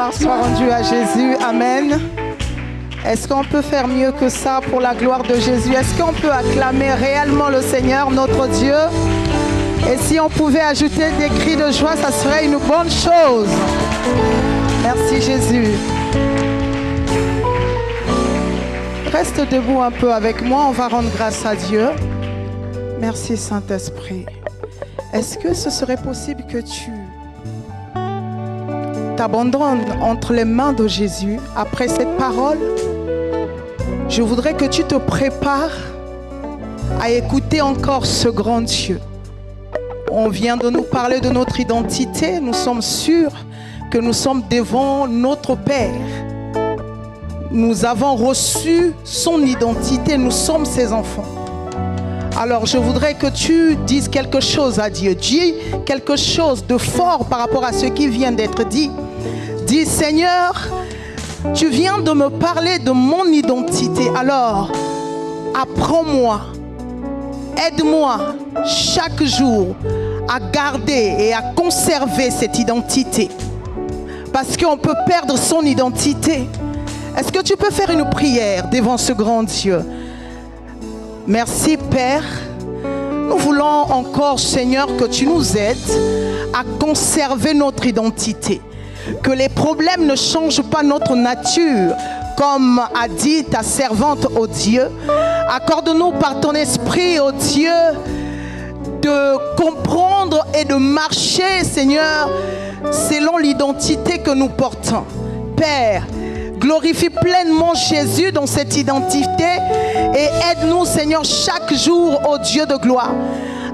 Gloire soit rendue à Jésus. Amen. Est-ce qu'on peut faire mieux que ça pour la gloire de Jésus? Est-ce qu'on peut acclamer réellement le Seigneur, notre Dieu? Et si on pouvait ajouter des cris de joie, ça serait une bonne chose. Merci Jésus. Reste debout un peu avec moi, on va rendre grâce à Dieu. Merci Saint-Esprit. Est-ce que ce serait possible que tu t'abandonnes entre les mains de Jésus après cette parole? Je voudrais que tu te prépares à écouter encore ce grand Dieu. On vient de nous parler de notre identité. Nous sommes sûrs que nous sommes devant notre Père. Nous avons reçu son identité. Nous sommes ses enfants. Alors je voudrais que tu dises quelque chose à Dieu. Dis quelque chose de fort par rapport à ce qui vient d'être dit. Dis Seigneur, tu viens de me parler de mon identité. Alors apprends-moi. Aide-moi chaque jour à garder et à conserver cette identité. Parce qu'on peut perdre son identité. Est-ce que tu peux faire une prière devant ce grand Dieu? Merci Père. Nous voulons encore, Seigneur, que tu nous aides à conserver notre identité. Que les problèmes ne changent pas notre nature. Comme a dit ta servante, ô Dieu, accorde-nous par ton esprit, ô Dieu, de comprendre et de marcher, Seigneur, selon l'identité que nous portons. Père, glorifie pleinement Jésus dans cette identité et aide-nous, Seigneur, chaque jour, ô Dieu de gloire,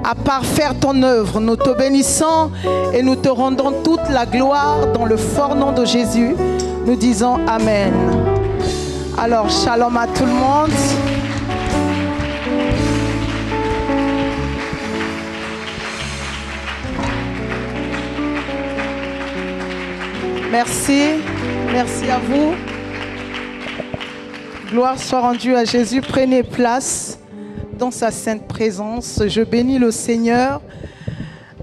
à parfaire ton œuvre. Nous te bénissons et nous te rendons toute la gloire dans le fort nom de Jésus. Nous disons Amen. Alors, shalom à tout le monde. Merci. Merci à vous. Gloire soit rendue à Jésus. Prenez place dans sa sainte présence. Je bénis le Seigneur.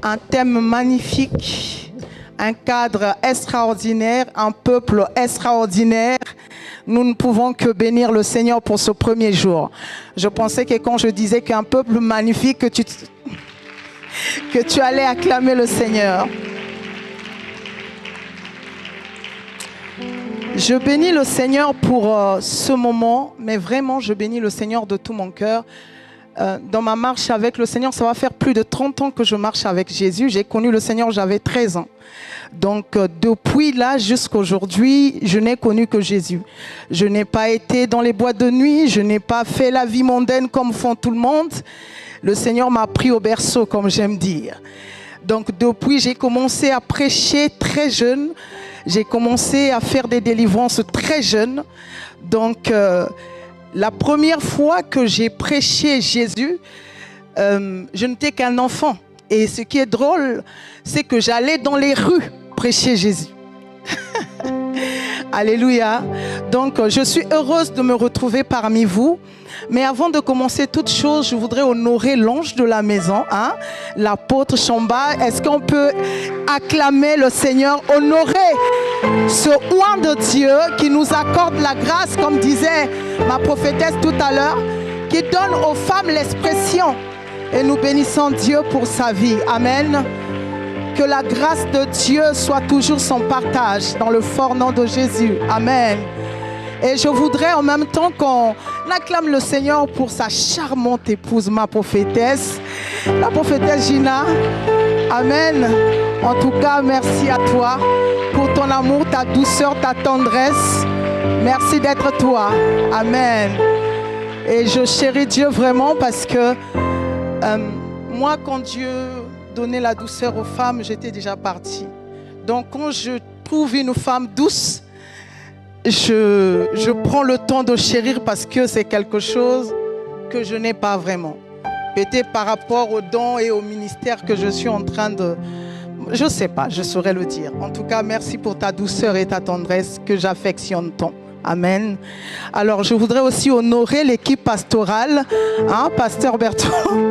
Un thème magnifique, un cadre extraordinaire, un peuple extraordinaire. Nous ne pouvons que bénir le Seigneur pour ce premier jour. Je pensais que quand je disais qu'un peuple magnifique, que tu allais acclamer le Seigneur. Je bénis le Seigneur pour ce moment, mais vraiment je bénis le Seigneur de tout mon cœur. Dans ma marche avec le Seigneur, ça va faire plus de 30 ans que je marche avec Jésus. J'ai connu le Seigneur, j'avais 13 ans. Donc depuis là jusqu'à aujourd'hui, je n'ai connu que Jésus. Je n'ai pas été dans les boîtes de nuit, je n'ai pas fait la vie mondaine comme font tout le monde. Le Seigneur m'a pris au berceau, comme j'aime dire. Donc depuis, j'ai commencé à prêcher très jeune. J'ai commencé à faire des délivrances très jeune. Donc la première fois que j'ai prêché Jésus, je n'étais qu'un enfant. Et ce qui est drôle, c'est que j'allais dans les rues prêcher Jésus. Alléluia. Donc, je suis heureuse de me retrouver parmi vous. Mais avant de commencer toute chose, je voudrais honorer l'ange de la maison, hein, l'apôtre Chamba. Est-ce qu'on peut acclamer le Seigneur, honorer ce oint de Dieu qui nous accorde la grâce, comme disait ma prophétesse tout à l'heure, qui donne aux femmes l'expression. Et nous bénissons Dieu pour sa vie. Amen. Que la grâce de Dieu soit toujours son partage dans le fort nom de Jésus. Amen. Et je voudrais en même temps qu'on acclame le Seigneur pour sa charmante épouse, ma prophétesse, la prophétesse Gina. Amen. En tout cas, merci à toi pour ton amour, ta douceur, ta tendresse. Merci d'être toi. Amen. Et je chéris Dieu vraiment parce que moi, quand Dieu donnait la douceur aux femmes, j'étais déjà partie. Donc, quand je trouve une femme douce, je prends le temps de chérir parce que c'est quelque chose que je n'ai pas vraiment. Peut-être par rapport aux dons et au ministère que je suis en train de... Je ne sais pas, je saurais le dire. En tout cas, merci pour ta douceur et ta tendresse que j'affectionne tant. Amen. Alors, je voudrais aussi honorer l'équipe pastorale, Pasteur Bertrand.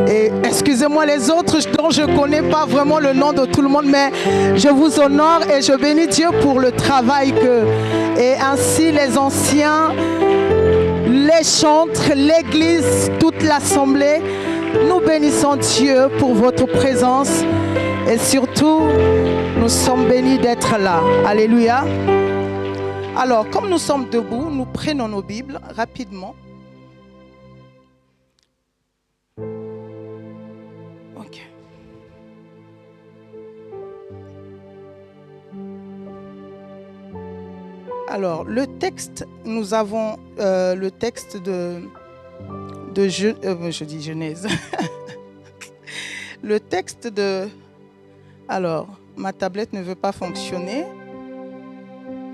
Et excusez-moi les autres dont je ne connais pas vraiment le nom de tout le monde, mais je vous honore et je bénis Dieu pour le travail et ainsi les anciens, les chantres, l'église, toute l'assemblée. Nous bénissons Dieu pour votre présence et surtout, nous sommes bénis d'être là. Alléluia. Alors, comme nous sommes debout, nous prenons nos Bibles rapidement. Ok. Alors, le texte, nous avons le texte de je dis Genèse. Le texte de... Alors, ma tablette ne veut pas fonctionner.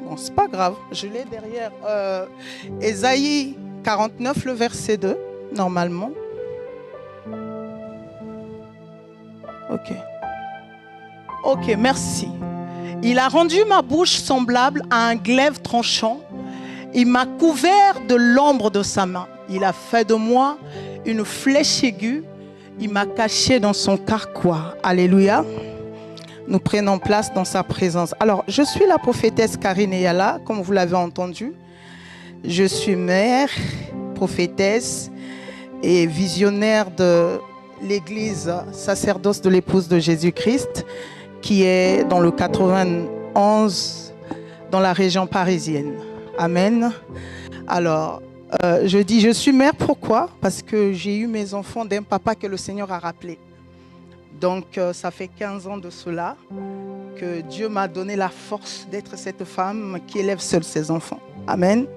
Bon, c'est pas grave, je l'ai derrière. Ésaïe 49, le verset 2, normalement. Ok, merci. Il a rendu ma bouche semblable à un glaive tranchant. Il m'a couvert de l'ombre de sa main. Il a fait de moi une flèche aiguë. Il m'a caché dans son carquois. Alléluia. Nous prenons place dans sa présence. Alors, je suis la prophétesse Karine Eyala, comme vous l'avez entendu. Je suis mère, prophétesse et visionnaire de l'église sacerdoce de l'épouse de Jésus-Christ, qui est dans le 91, dans la région parisienne. Amen. Alors, je dis je suis mère, pourquoi? Parce que j'ai eu mes enfants d'un papa que le Seigneur a rappelé. Donc, ça fait 15 ans de cela que Dieu m'a donné la force d'être cette femme qui élève seule ses enfants. Amen.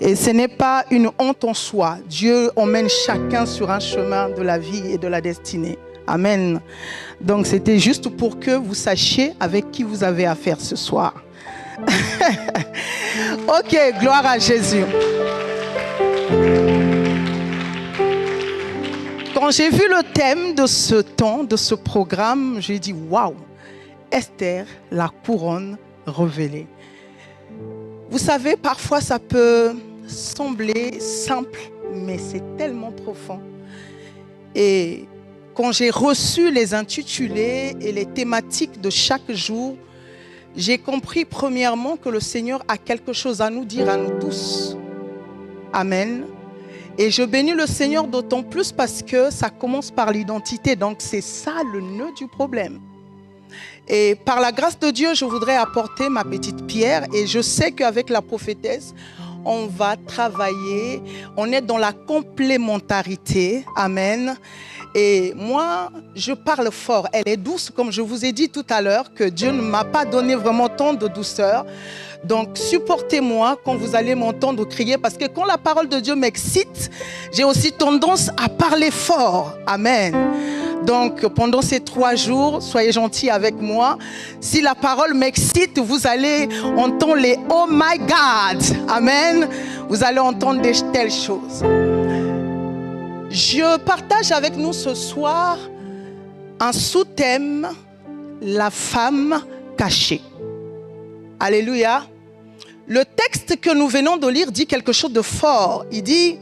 Et ce n'est pas une honte en soi. Dieu emmène chacun sur un chemin de la vie et de la destinée. Amen. Donc, c'était juste pour que vous sachiez avec qui vous avez affaire ce soir. Ok, gloire à Jésus. Quand j'ai vu le thème de ce temps, de ce programme, j'ai dit waouh, Esther, la couronne révélée. Vous savez, parfois ça peut sembler simple, mais c'est tellement profond. Et quand j'ai reçu les intitulés et les thématiques de chaque jour, j'ai compris premièrement que le Seigneur a quelque chose à nous dire à nous tous. Amen. Et je bénis le Seigneur d'autant plus parce que ça commence par l'identité. Donc c'est ça le nœud du problème. Et par la grâce de Dieu, je voudrais apporter ma petite pierre. Et je sais qu'avec la prophétesse, on va travailler. On est dans la complémentarité. Amen. Et moi, je parle fort. Elle est douce, comme je vous ai dit tout à l'heure, que Dieu ne m'a pas donné vraiment tant de douceur. Donc, supportez-moi quand vous allez m'entendre crier, parce que quand la parole de Dieu m'excite, j'ai aussi tendance à parler fort. Amen. Donc, pendant ces 3 jours, soyez gentils avec moi. Si la parole m'excite, vous allez entendre les « Oh my God ». Amen. Vous allez entendre de telles choses. Je partage avec nous ce soir un sous-thème, la femme cachée. Alléluia. Le texte que nous venons de lire dit quelque chose de fort. Il dit,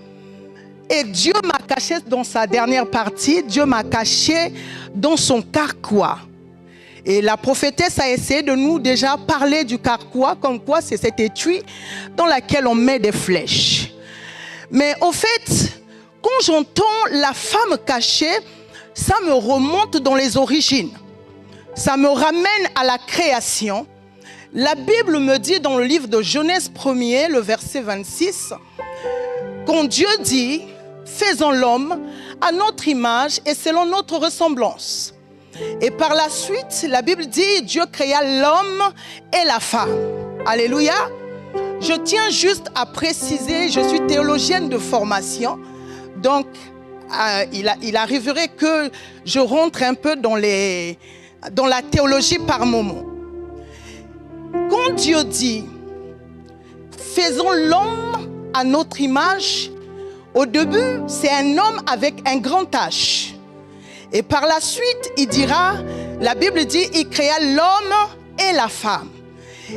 et Dieu m'a caché dans sa dernière partie, Dieu m'a caché dans son carquois. Et la prophétesse a essayé de nous déjà parler du carquois, comme quoi c'est cet étui dans lequel on met des flèches. Mais au fait, quand j'entends la femme cachée, ça me remonte dans les origines. Ça me ramène à la création. La Bible me dit dans le livre de Genèse 1er, le verset 26, quand Dieu dit, faisons l'homme à notre image et selon notre ressemblance. Et par la suite, la Bible dit, Dieu créa l'homme et la femme. Alléluia. Je tiens juste à préciser, je suis théologienne de formation. Donc, il arriverait que je rentre un peu dans la théologie par moment. Quand Dieu dit, faisons l'homme à notre image, au début, c'est un homme avec un grand H. Et par la suite, il dira, la Bible dit, il créa l'homme et la femme.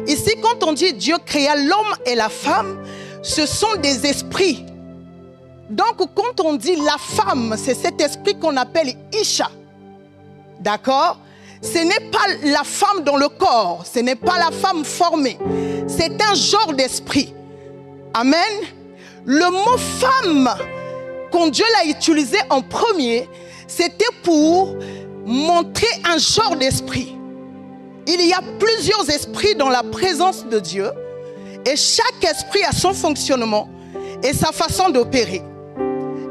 Ici, quand on dit Dieu créa l'homme et la femme, ce sont des esprits. Donc, quand on dit la femme, c'est cet esprit qu'on appelle Isha. D'accord? Ce n'est pas la femme dans le corps, ce n'est pas la femme formée. C'est un genre d'esprit. Amen. Le mot femme, quand Dieu l'a utilisé en premier, c'était pour montrer un genre d'esprit. Il y a plusieurs esprits dans la présence de Dieu et chaque esprit a son fonctionnement et sa façon d'opérer.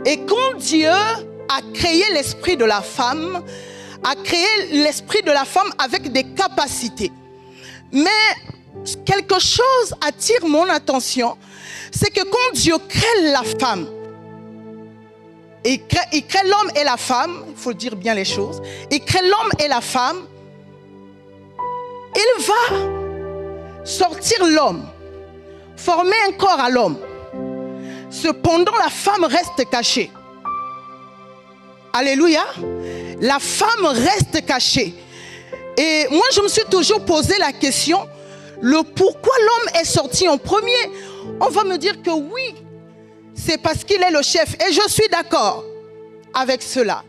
Et quand Dieu a créé l'esprit de la femme, a créé l'esprit de la femme avec des capacités. Mais quelque chose attire mon attention, c'est que quand Dieu crée la femme, il crée l'homme et la femme, il faut dire bien les choses, il crée l'homme et la femme, il va sortir l'homme, former un corps à l'homme. Cependant, la femme reste cachée. Alléluia. La femme reste cachée. Et moi, je me suis toujours posé la question, le pourquoi l'homme est sorti en premier. On va me dire que oui, c'est parce qu'il est le chef. Et je suis d'accord avec cela.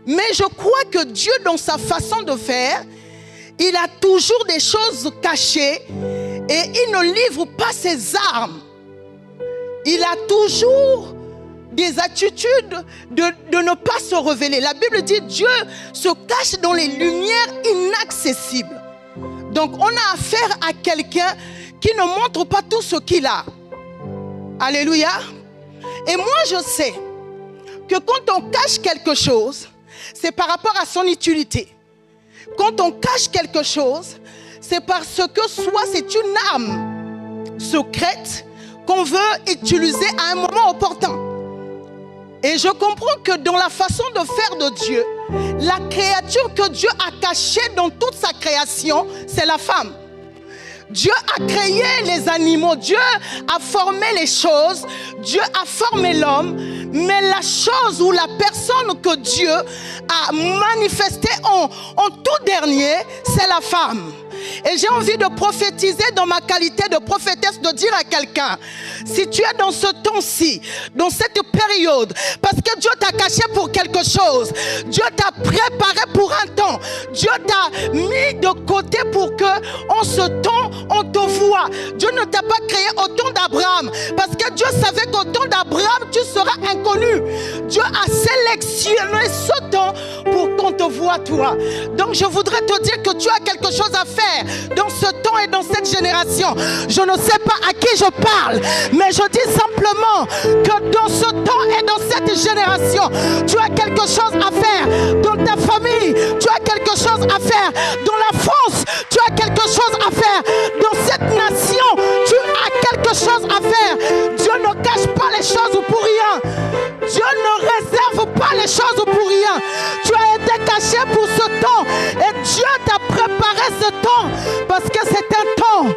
Mais je crois que Dieu, dans sa façon de faire, il a toujours des choses cachées et il ne livre pas ses armes. Il a toujours des attitudes de ne pas se révéler. La Bible dit Dieu se cache dans les lumières inaccessibles. Donc on a affaire à quelqu'un qui ne montre pas tout ce qu'il a. Alléluia. Et moi je sais que quand on cache quelque chose, c'est par rapport à son utilité. Quand on cache quelque chose, c'est parce que soit c'est une arme secrète qu'on veut utiliser à un moment opportun. Et je comprends que dans la façon de faire de Dieu, la créature que Dieu a cachée dans toute sa création, c'est la femme. Dieu a créé les animaux, Dieu a formé les choses, Dieu a formé l'homme, mais la chose ou la personne que Dieu a manifestée en tout dernier, c'est la femme. Et j'ai envie de prophétiser dans ma qualité de prophétesse, de dire à quelqu'un, si tu es dans ce temps-ci, dans cette période, parce que Dieu t'a caché pour quelque chose, Dieu t'a préparé pour un temps, Dieu t'a mis de côté pour que en ce temps, on te voit. Dieu ne t'a pas créé au temps d'Abraham, parce que Dieu savait qu'au temps d'Abraham, tu seras inconnu. Dieu a sélectionné ce temps pour qu'on te voie toi. Donc je voudrais te dire que tu as quelque chose à faire dans ce temps et dans cette génération. Je ne sais pas à qui je parle, mais je dis simplement que dans ce temps et dans cette génération, tu as quelque chose à faire dans ta famille, tu as quelque chose à faire dans la France, tu as quelque chose à faire dans cette nation, tu as quelque chose à faire. Dieu ne cache pas les choses pour rien. Dieu ne réserve pas les choses pour rien. Tu as été caché pour ce temps et Dieu t'a préparé ce temps parce que c'est un temps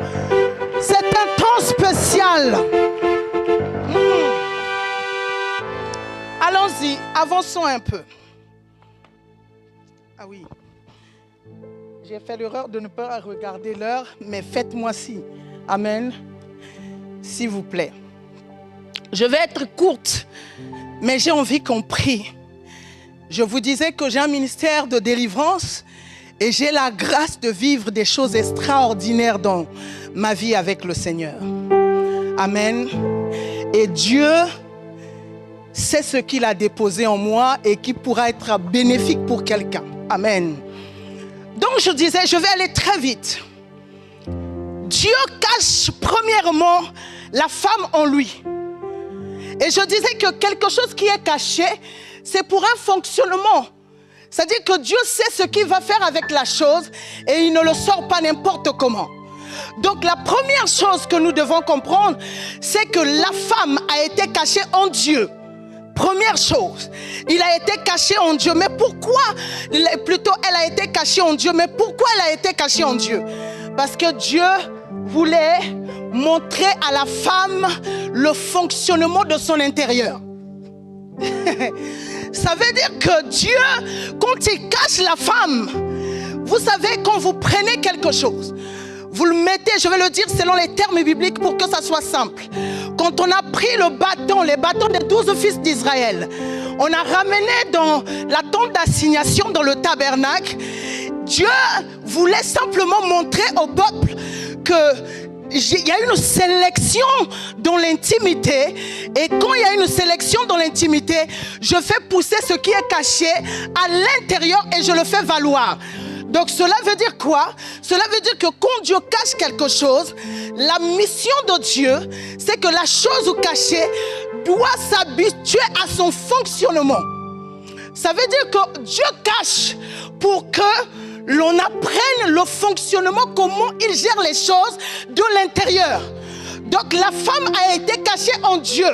spécial. Allons-y, avançons un peu. Ah oui, j'ai fait l'erreur de ne pas regarder l'heure, mais faites-moi ci. Amen. S'il vous plaît. Je vais être courte, mais j'ai envie qu'on prie. Je vous disais que j'ai un ministère de délivrance et j'ai la grâce de vivre des choses extraordinaires dans ma vie avec le Seigneur. Amen. Et Dieu sait ce qu'il a déposé en moi et qui pourra être bénéfique pour quelqu'un. Amen. Donc je disais, je vais aller très vite. Dieu cache premièrement la femme en lui. Et je disais que quelque chose qui est caché, c'est pour un fonctionnement. C'est-à-dire que Dieu sait ce qu'il va faire avec la chose et il ne le sort pas n'importe comment. Donc la première chose que nous devons comprendre, c'est que la femme a été cachée en Dieu. Première chose, il a été caché en Dieu. Mais pourquoi? Plutôt, elle a été cachée en Dieu. Mais pourquoi elle a été cachée en Dieu? Parce que Dieu voulait montrer à la femme le fonctionnement de son intérieur. Ça veut dire que Dieu, quand il cache la femme, vous savez, quand vous prenez quelque chose, vous le mettez, je vais le dire selon les termes bibliques pour que ça soit simple. Quand on a pris le bâton, les bâtons des 12 fils d'Israël, on a ramené dans la tente d'assignation dans le tabernacle. Dieu voulait simplement montrer au peuple qu'il y a une sélection dans l'intimité. Et quand il y a une sélection dans l'intimité, je fais pousser ce qui est caché à l'intérieur et je le fais valoir. Donc cela veut dire quoi? Cela veut dire que quand Dieu cache quelque chose, la mission de Dieu, c'est que la chose cachée doit s'habituer à son fonctionnement. Ça veut dire que Dieu cache pour que l'on apprenne le fonctionnement, comment il gère les choses de l'intérieur. Donc la femme a été cachée en Dieu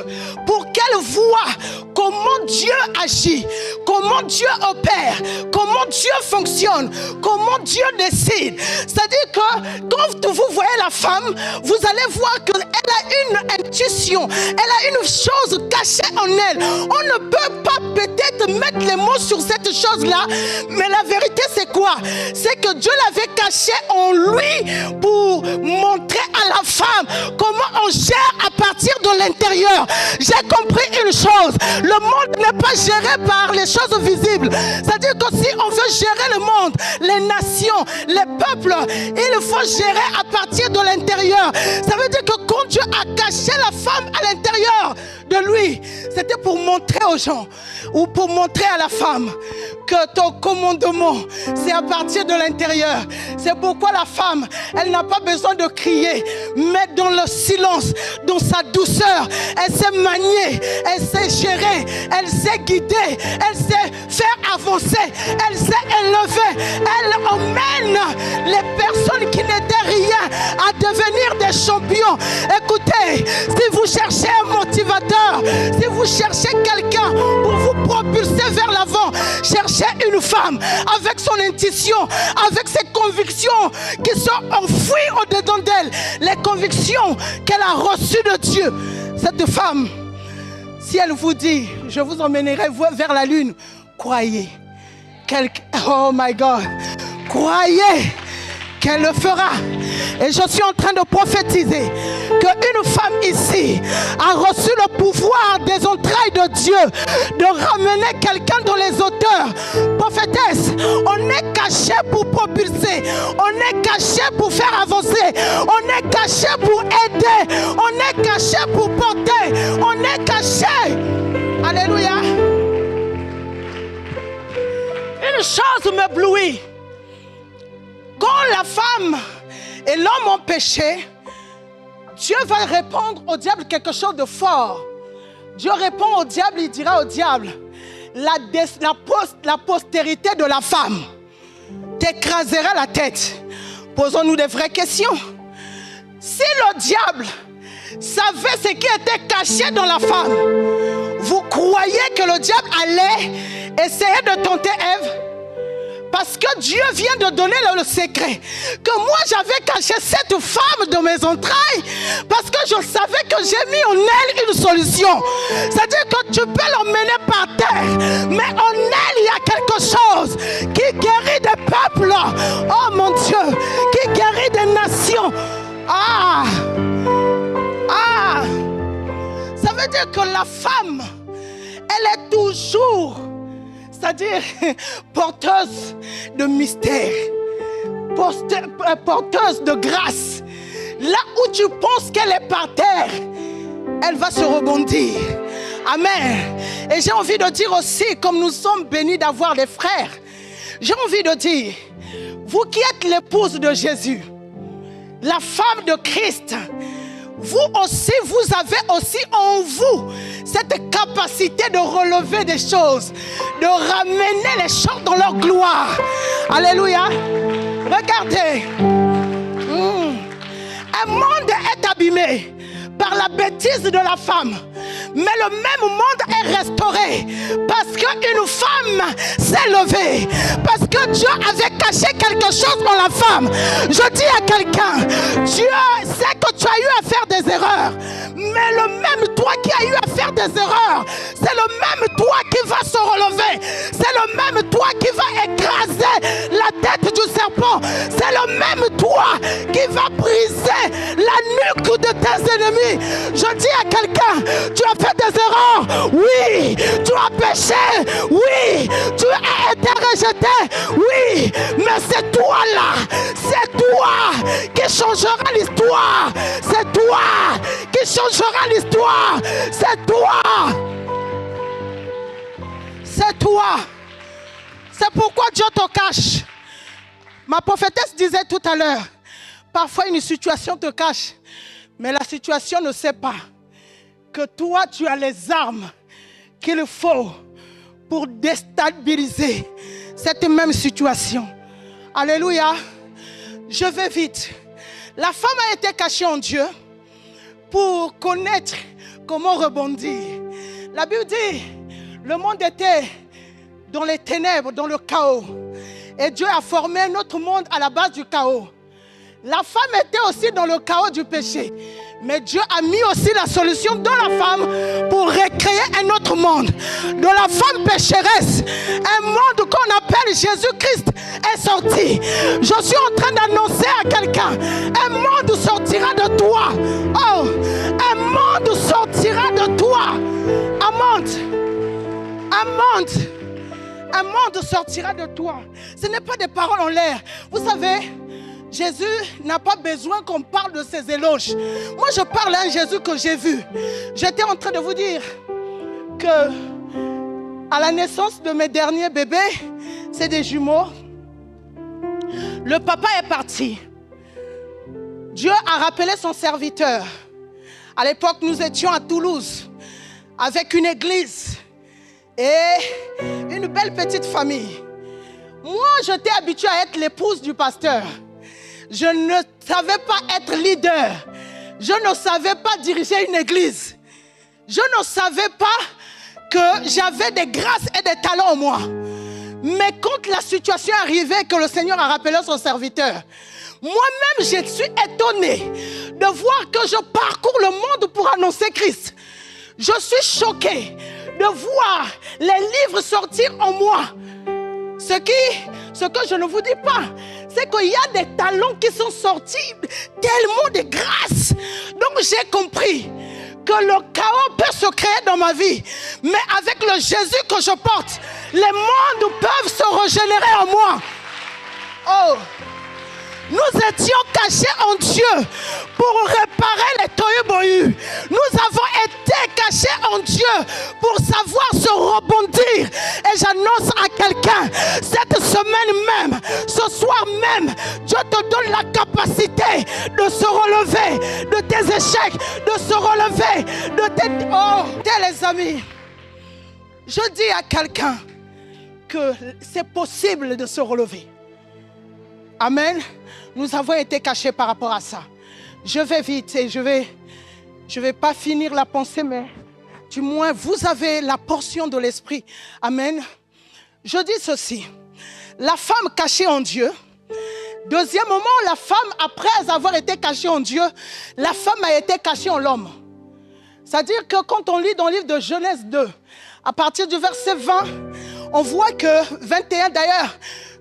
pour qu'elle voie comment Dieu agit, comment Dieu opère, comment Dieu fonctionne, comment Dieu décide. C'est-à-dire que quand vous voyez la femme, vous allez voir qu'elle a une intuition, elle a une chose cachée en elle. On ne peut pas peut-être mettre les mots sur cette chose-là, mais la vérité c'est quoi? C'est que Dieu l'avait cachée en lui pour montrer à la femme comment on gère à partir de l'intérieur. J'ai compris une chose, le monde n'est pas géré par les choses visibles. C'est-à-dire que si on veut gérer le monde, les nations, les peuples, il faut gérer à partir de l'intérieur. Ça veut dire que quand Dieu a caché la femme à l'intérieur de lui, c'était pour montrer aux gens ou pour montrer à la femme que ton commandement, c'est à partir de l'intérieur. C'est pourquoi la femme, elle n'a pas besoin de crier, mais dans le silence, dans sa douceur, elle sait manier, elle sait gérer, elle sait guider, elle sait faire avancer, elle sait élever, elle emmène les personnes qui n'étaient rien à devenir des champions. Écoutez, si vous cherchez un motivateur, si vous cherchez quelqu'un pour vous propulser vers l'avant, cherchez une femme avec son intuition, avec ses convictions qui sont enfouies au-dedans d'elle, les convictions qu'elle a reçues de Dieu. Cette femme, si elle vous dit, je vous emmènerai vers la lune, croyez oh my God, croyez qu'elle le fera. Et je suis en train de prophétiser qu'une femme ici a reçu le pouvoir des entrailles de Dieu de ramener quelqu'un dans les hauteurs. Prophétesse, on est caché pour propulser, on est caché pour faire avancer, on est caché pour aider, on est caché pour porter, on est caché. Alléluia. Une chose m'éblouit. Quand la femme et l'homme ont péché, Dieu va répondre au diable quelque chose de fort. Dieu répond au diable, il dira au diable, la postérité de la femme t'écrasera la tête. Posons-nous des vraies questions. Si le diable savait ce qui était caché dans la femme, vous croyez que le diable allait essayer de tenter Ève? Parce que Dieu vient de donner le secret. Que moi j'avais caché cette femme de mes entrailles. Parce que je savais que j'ai mis en elle une solution. C'est-à-dire que tu peux l'emmener par terre. Mais en elle il y a quelque chose qui guérit des peuples. Oh mon Dieu. Qui guérit des nations. Ça veut dire que la femme, elle est toujours, c'est-à-dire porteuse de mystère, porteuse de grâce. Là où tu penses qu'elle est par terre, elle va se rebondir. Amen. Et j'ai envie de dire aussi, comme nous sommes bénis d'avoir des frères, j'ai envie de dire, vous qui êtes l'épouse de Jésus, la femme de Christ, vous aussi, vous avez aussi en vous cette capacité de relever des choses, de ramener les gens dans leur gloire. Alléluia. Regardez. Un monde est abîmé par la bêtise de la femme. Mais le même monde est restauré parce qu'une femme s'est levée. Parce que Dieu avait caché quelque chose dans la femme. Je dis à quelqu'un, Dieu sait que tu as eu à faire des erreurs. Mais le même toi qui as eu à faire des erreurs, c'est le même toi qui va se relever. C'est le même toi qui va écraser la tête du serpent non, c'est le même toi qui va briser la nuque de tes ennemis. Je dis à quelqu'un, tu as fait des erreurs, oui, tu as péché, oui, tu as été rejeté, oui, mais c'est toi là, c'est toi qui changera l'histoire, c'est toi qui changera l'histoire, c'est toi. C'est toi. C'est pourquoi Dieu te cache. Ma prophétesse disait tout à l'heure, parfois une situation te cache, mais la situation ne sait pas que toi tu as les armes qu'il faut pour déstabiliser cette même situation. Alléluia. Je vais vite. La femme a été cachée en Dieu pour connaître comment rebondir. La Bible dit, le monde était dans les ténèbres, dans le chaos. Et Dieu a formé un autre monde à la base du chaos. La femme était aussi dans le chaos du péché. Mais Dieu a mis aussi la solution dans la femme pour recréer un autre monde. De la femme pécheresse, un monde qu'on appelle Jésus-Christ est sorti. Je suis en train d'annoncer à quelqu'un, un monde sortira de toi. Oh, un monde sortira de toi. Un monde sortira de toi. Ce n'est pas des paroles en l'air. Vous savez, Jésus n'a pas besoin qu'on parle de ses éloges. Moi, je parle à un Jésus que j'ai vu. J'étais en train de vous dire que à la naissance de mes derniers bébés, c'est des jumeaux. Le papa est parti. Dieu a rappelé son serviteur. À l'époque, nous étions à Toulouse avec une église et une belle petite famille. Moi, j'étais habituée à être l'épouse du pasteur. Je ne savais pas être leader. Je ne savais pas diriger une église. Je ne savais pas que j'avais des grâces et des talents en moi. Mais quand la situation est arrivée, que le Seigneur a rappelé son serviteur, moi-même, je suis étonnée de voir que je parcours le monde pour annoncer Christ. Je suis choquée de voir les livres sortir en moi. Ce que je ne vous dis pas, c'est qu'il y a des talents qui sont sortis, tellement de grâce. Donc j'ai compris que le chaos peut se créer dans ma vie. Mais avec le Jésus que je porte, les mondes peuvent se régénérer en moi. Oh! Nous étions cachés en Dieu pour réparer les tohu-bohu. Nous avons été cachés en Dieu pour savoir se rebondir. Et j'annonce à quelqu'un, cette semaine même, ce soir même, Dieu te donne la capacité de se relever de tes échecs, de se relever de tes... Oh, les amis, je dis à quelqu'un que c'est possible de se relever. Amen. Nous avons été cachés par rapport à ça. Je vais vite et je vais pas finir la pensée, mais du moins vous avez la portion de l'esprit. Amen. Je dis ceci. La femme cachée en Dieu. Deuxième moment, la femme, après avoir été cachée en Dieu, la femme a été cachée en l'homme. C'est-à-dire que quand on lit dans le livre de Genèse 2, à partir du verset 20, on voit que 21 d'ailleurs,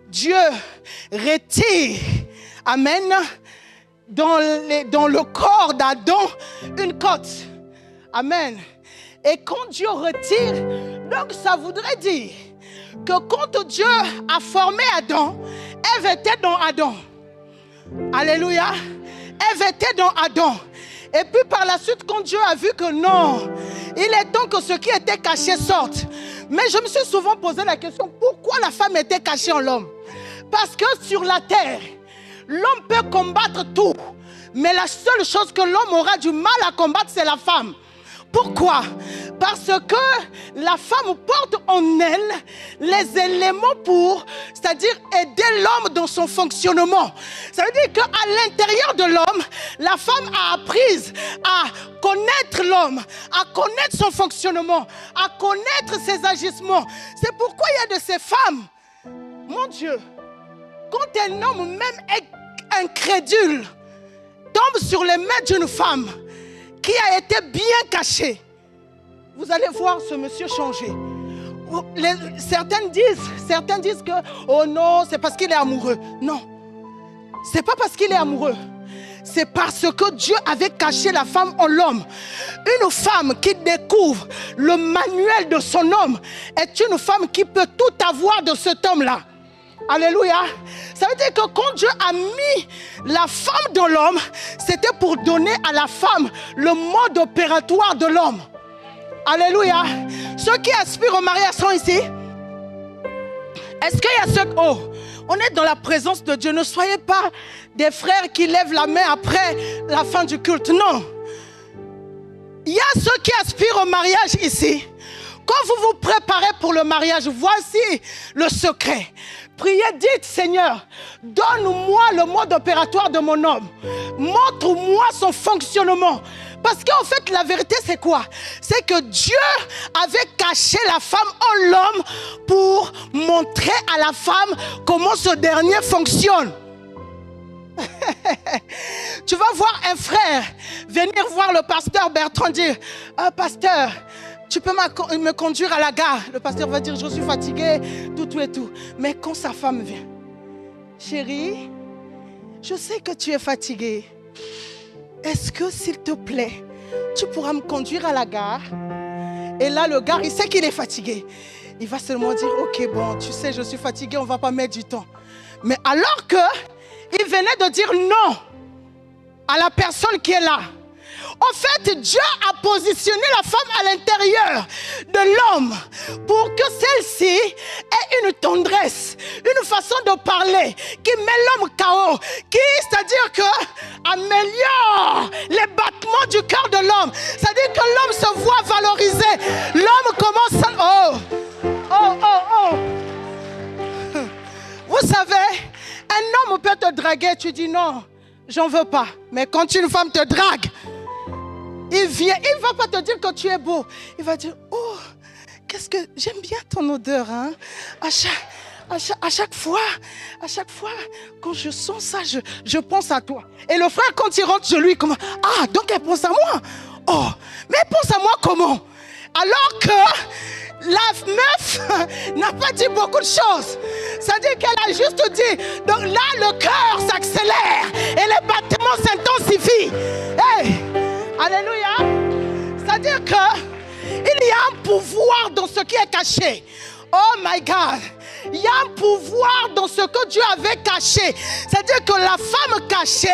Dieu retire, amen, dans le corps d'Adam une côte. Amen. Et quand Dieu retire, donc ça voudrait dire que quand Dieu a formé Adam, Ève était dans Adam. Alléluia. Ève était dans Adam. Et puis par la suite, quand Dieu a vu que non, il est temps que ce qui était caché sorte. Mais je me suis souvent posé la question, pourquoi la femme était cachée en l'homme? Parce que sur la terre, l'homme peut combattre tout. Mais la seule chose que l'homme aura du mal à combattre, c'est la femme. Pourquoi? Parce que la femme porte en elle les éléments pour, c'est-à-dire aider l'homme dans son fonctionnement. Ça veut dire qu'à l'intérieur de l'homme, la femme a appris à connaître l'homme, à connaître son fonctionnement, à connaître ses agissements. C'est pourquoi il y a de ces femmes, mon Dieu, quand un homme même incrédule tombe sur les mains d'une femme qui a été bien cachée, vous allez voir ce monsieur changer. Certains disent que oh non, c'est parce qu'il est amoureux. Non, C'est pas parce qu'il est amoureux. C'est parce que Dieu avait caché la femme en l'homme. Une femme qui découvre le manuel de son homme est une femme qui peut tout avoir de cet homme-là. Alléluia. Ça veut dire que quand Dieu a mis la femme dans l'homme, c'était pour donner à la femme le mode opératoire de l'homme. Alléluia. Ceux qui aspirent au mariage sont ici. Est-ce qu'il y a ceux... Oh, on est dans la présence de Dieu. Ne soyez pas des frères qui lèvent la main après la fin du culte. Non. Il y a ceux qui aspirent au mariage ici. Quand vous vous préparez pour le mariage, voici le secret. Priez, dites, Seigneur, donne-moi le mode opératoire de mon homme. Montre-moi son fonctionnement. Parce qu'en fait, la vérité, c'est quoi? C'est que Dieu avait caché la femme en l'homme pour montrer à la femme comment ce dernier fonctionne. Tu vas voir un frère venir voir le pasteur Bertrand dire « Pasteur, tu peux me conduire à la gare ?» Le pasteur va dire « Je suis fatigué, tout et tout. » Mais quand sa femme vient, « Chérie, je sais que tu es fatigué. Est-ce que, s'il te plaît, tu pourras me conduire à la gare ?» Et là, le gars, il sait qu'il est fatigué. Il va seulement dire « Ok, bon, tu sais, je suis fatigué, on ne va pas mettre du temps. » Mais alors qu'il venait de dire non à la personne qui est là. En fait, Dieu a positionné la femme à l'intérieur de l'homme pour que celle-ci ait une tendresse, une façon de parler qui met l'homme KO, qui, c'est-à-dire que améliore les battements du cœur de l'homme. C'est-à-dire que l'homme se voit valorisé. L'homme commence à... Oh. Vous savez, un homme peut te draguer, tu dis non, j'en veux pas. Mais quand une femme te drague, il vient, il ne va pas te dire que tu es beau. Il va dire, oh, qu'est-ce que j'aime bien ton odeur. Hein? À chaque fois, quand je sens ça, je pense à toi. Et le frère, quand il rentre chez lui, comment? Ah, donc elle pense à moi. Oh, mais elle pense à moi comment? Alors que la meuf n'a pas dit beaucoup de choses. C'est-à-dire qu'elle a juste dit, donc là, le cœur s'accélère et les battements s'intensifient. Hey! Alléluia. C'est-à-dire qu'il y a un pouvoir dans ce qui est caché. Oh my God. Il y a un pouvoir dans ce que Dieu avait caché. C'est-à-dire que la femme cachée,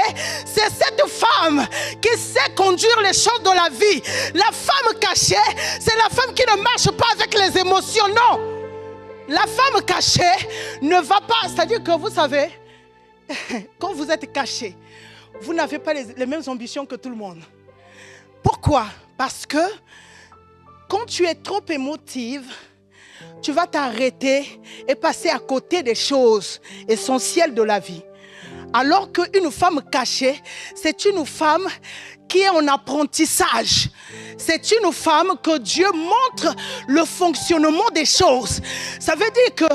c'est cette femme qui sait conduire les choses de la vie. La femme cachée, c'est la femme qui ne marche pas avec les émotions. Non. La femme cachée ne va pas. C'est-à-dire que vous savez, quand vous êtes caché, vous n'avez pas les mêmes ambitions que tout le monde. Pourquoi? Parce que quand tu es trop émotive, tu vas t'arrêter et passer à côté des choses essentielles de la vie. Alors qu'une femme cachée, c'est une femme qui est en apprentissage. C'est une femme que Dieu montre le fonctionnement des choses. Ça veut dire que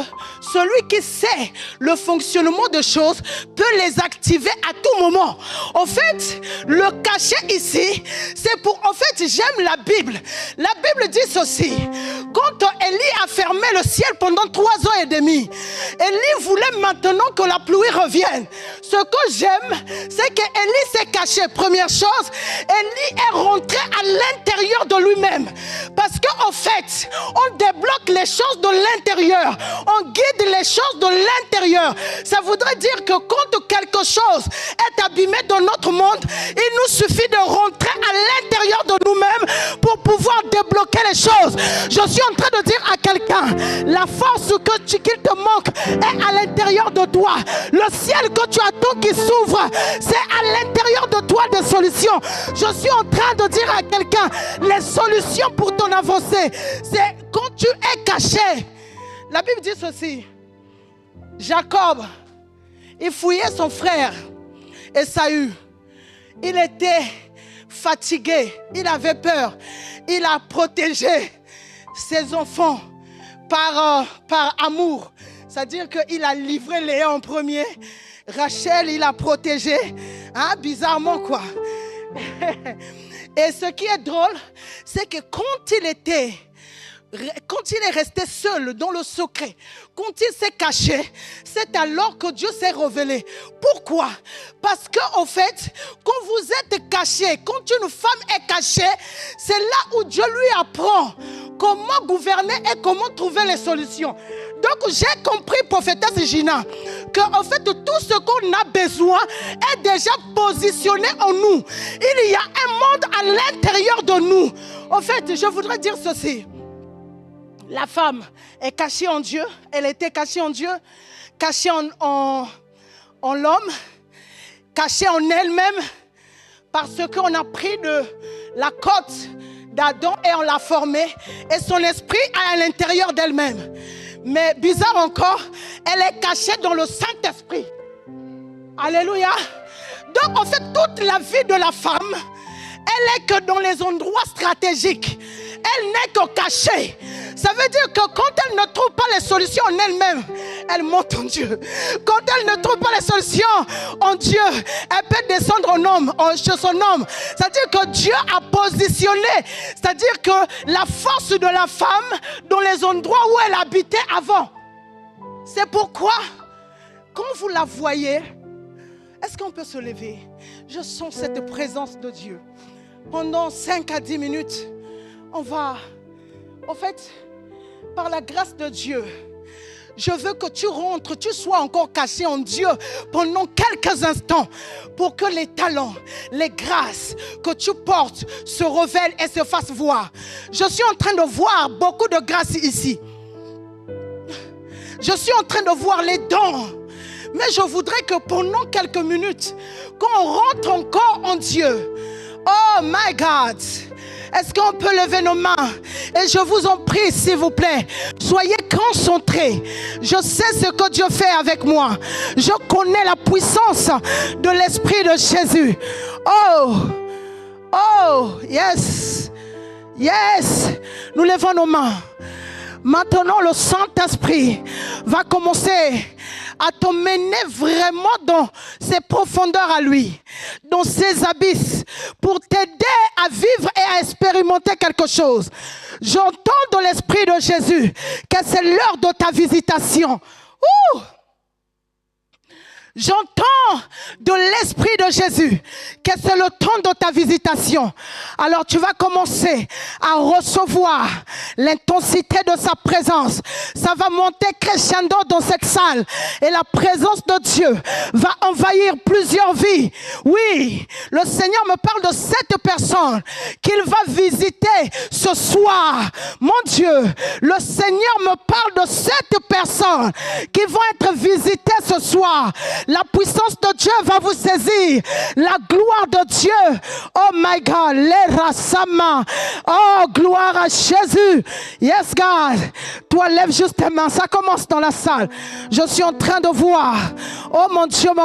celui qui sait le fonctionnement des choses peut les activer à tout moment. En fait, le cachet ici, c'est pour... En fait, j'aime la Bible. La Bible dit ceci. Quand Élie a fermé le ciel pendant 3 ans et demi, Élie voulait maintenant que la pluie revienne. Ce que j'aime, c'est qu'Élie s'est caché. Première chose, Élie est rentré à l'intérieur de lui-même. Parce qu'en fait, on débloque les choses de l'intérieur. On guide les choses de l'intérieur. Ça voudrait dire que quand quelque chose est abîmé dans notre monde, il nous suffit de rentrer à l'intérieur de nous-mêmes pour pouvoir débloquer les choses. Je suis en train de dire à quelqu'un, la force qu'il te manque est à l'intérieur de toi. Le ciel que tu attends qui s'ouvre, c'est à l'intérieur de toi des solutions. Je suis en train de dire à quelqu'un, les solutions pour ton avancée, c'est quand tu es caché. La Bible dit ceci. Jacob, il fouillait son frère Ésaü. Il était fatigué, il avait peur. Il a protégé ses enfants par amour. C'est-à-dire qu'il a livré Léa en premier. Rachel, il a protégé. Hein, bizarrement quoi. Et ce qui est drôle, c'est que quand il était quand il est resté seul dans le secret, quand il s'est caché, c'est alors que Dieu s'est révélé. Pourquoi? Parce qu'en fait, quand vous êtes caché, quand une femme est cachée, c'est là où Dieu lui apprend comment gouverner et comment trouver les solutions. Donc j'ai compris, prophétesse Gina, que en fait tout ce qu'on a besoin est déjà positionné en nous. Il y a un monde à l'intérieur de nous. En fait, je voudrais dire ceci. La femme est cachée en Dieu. Elle était cachée en Dieu, cachée en l'homme, cachée en elle-même, parce qu'on a pris de la côte d'Adam et on l'a formée. Et son esprit est à l'intérieur d'elle-même. Mais bizarre encore, elle est cachée dans le Saint-Esprit. Alléluia. Donc en fait, toute la vie de la femme, elle est que dans les endroits stratégiques. Elle n'est que cachée. Ça veut dire que quand elle ne trouve pas les solutions en elle-même, elle monte en Dieu. Quand elle ne trouve pas les solutions en Dieu, elle peut descendre chez son homme. C'est-à-dire que Dieu a positionné, c'est-à-dire que la force de la femme dans les endroits où elle habitait avant. C'est pourquoi, quand vous la voyez, est-ce qu'on peut se lever? Je sens cette présence de Dieu. Pendant 5 à 10 minutes, on va, en fait, par la grâce de Dieu, je veux que tu rentres, tu sois encore caché en Dieu pendant quelques instants pour que les talents, les grâces que tu portes se révèlent et se fassent voir. Je suis en train de voir beaucoup de grâces ici. Je suis en train de voir les dons. Mais je voudrais que pendant quelques minutes, qu'on rentre encore en Dieu. Oh my God! Est-ce qu'on peut lever nos mains? Et je vous en prie, s'il vous plaît, soyez concentrés. Je sais ce que Dieu fait avec moi. Je connais la puissance de l'Esprit de Jésus. Oh, oh, yes, yes. Nous levons nos mains. Maintenant, le Saint-Esprit va commencer à t'emmener vraiment dans ses profondeurs à lui, dans ses abysses, pour t'aider à vivre et à expérimenter quelque chose. J'entends dans l'Esprit de Jésus que c'est l'heure de ta visitation. Ouh! J'entends de l'Esprit de Jésus que c'est le temps de ta visitation. Alors tu vas commencer à recevoir l'intensité de sa présence. Ça va monter crescendo dans cette salle. Et la présence de Dieu va envahir plusieurs vies. Oui, le Seigneur me parle de 7 personnes qu'il va visiter ce soir. Mon Dieu, le Seigneur me parle de 7 personnes qui vont être visitées ce soir. La puissance de Dieu va vous saisir. La gloire de Dieu. Oh my God. Oh, gloire à Jésus. Yes, God. Toi, lève juste tes mains. Ça commence dans la salle. Je suis en train de voir. Oh mon Dieu.